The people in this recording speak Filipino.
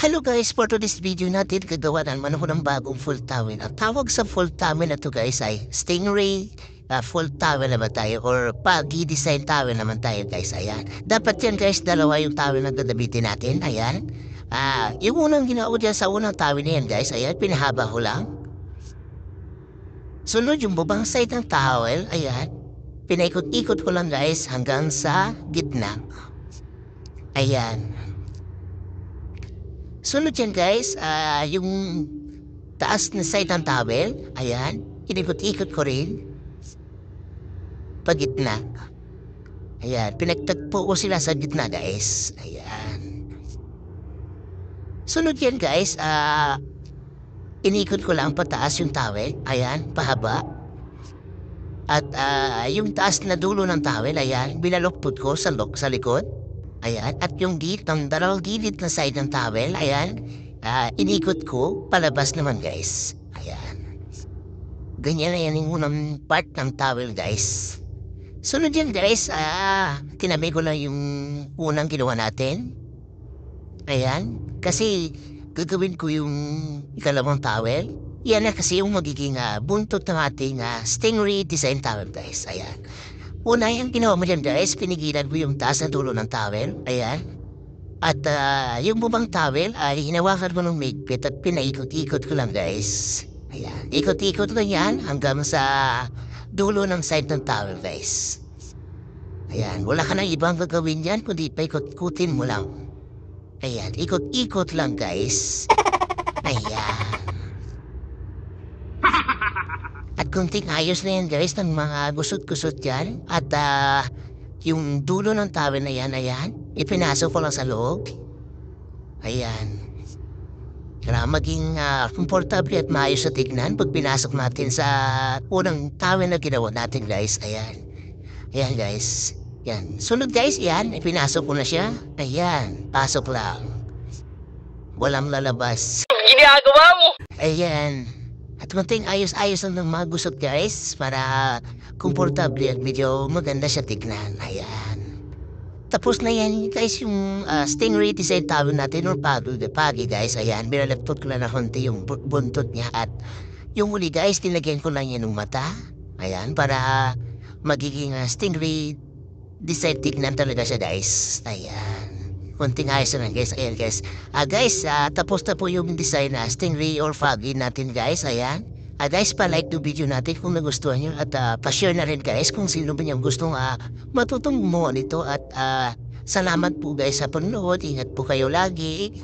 Hello guys, for today's video natin, gagawa naman ako ng bagong full towel. Ang tawag sa full towel na to guys ay Stingray full towel naman tayo or Pagi design towel naman tayo guys. Ayan. Dapat yan guys, dalawa yung towel na gagamitin natin. Ayan. Yung unang ginawa ko dyan sa unang towel na yan guys, ayan, pinahaba ko lang. Sunod yung bubang side ng towel, ayan. Pinaikot-ikot ko lang guys hanggang sa gitna. Ayan. Sunod yan guys, yung taas na side ng towel, ayan, inikot-ikot ko rin, pagitna. Ayan, pinagtagpo ko sila sa gitna guys, ayan. Sunod yan guys, inikot ko lang pataas yung towel, ayan, pahaba. At yung taas na dulo ng towel, ayan, binalokpot ko sa likod. Ayan, at yung ng dalawang gilid na side ng towel, ayan, inikot ko, palabas naman guys. Ayan. Ganyan na yan yung unang part ng towel guys. Sunod yan guys, tinabi ko lang yung unang ginawa natin. Ayan, kasi gagawin ko yung ikalawang towel. Yan na kasi yung magiging buntot ng ating Stingray design towel guys. Ayan. Una yung ginawa mo dyan guys, pinigilan mo yung taas na dulo ng towel, ayan. At yung bubang towel ay hinawakan mo ng migpit at pinaikot-ikot ko lang guys. Ayan, ikot-ikot lang yan hanggang sa dulo ng side ng towel guys. Ayan, wala ka nang ibang gagawin yan kundi paikot-ikutin mo lang. Ayan, ikot-ikot lang guys. Ayan. At kunting ayos na yan guys ng mga gusot-gusot yan. At yung dulo ng towel na yan, ayan, ipinasok ko lang sa loob. Ayan. Para maging komportable at maayos sa tignan pag pinasok natin sa unang towel na ginawa natin guys. Ayan. Ayan guys. Yan. Sunod guys, yan, ipinasok ko na siya. Ayan, pasok lang. Walang lalabas. Ginagawa mo! Ayan. At kunting ayos-ayos lang ng mga gusot guys para komportable at medyo maganda siya tignan. Ayan. Tapos na yan guys yung Stingray design towel natin or Pagi guys. Ayan, binalagtot ko lang na konti yung buntot niya at yung huli guys, tinagyan ko lang yan ng mata. Ayan, para magiging Stingray design tignan talaga siya guys. Ayan. Kunting ayos na guys. Ayan guys. Guys, tapos na po yung design na Stingray or Pagi natin guys. Ayan. Guys, pa-like yung video natin kung nagustuhan nyo. At pa-share na rin guys kung sino ba niyang gustong matutong mo nito. At salamat po guys sa panonood. Ingat po kayo lagi.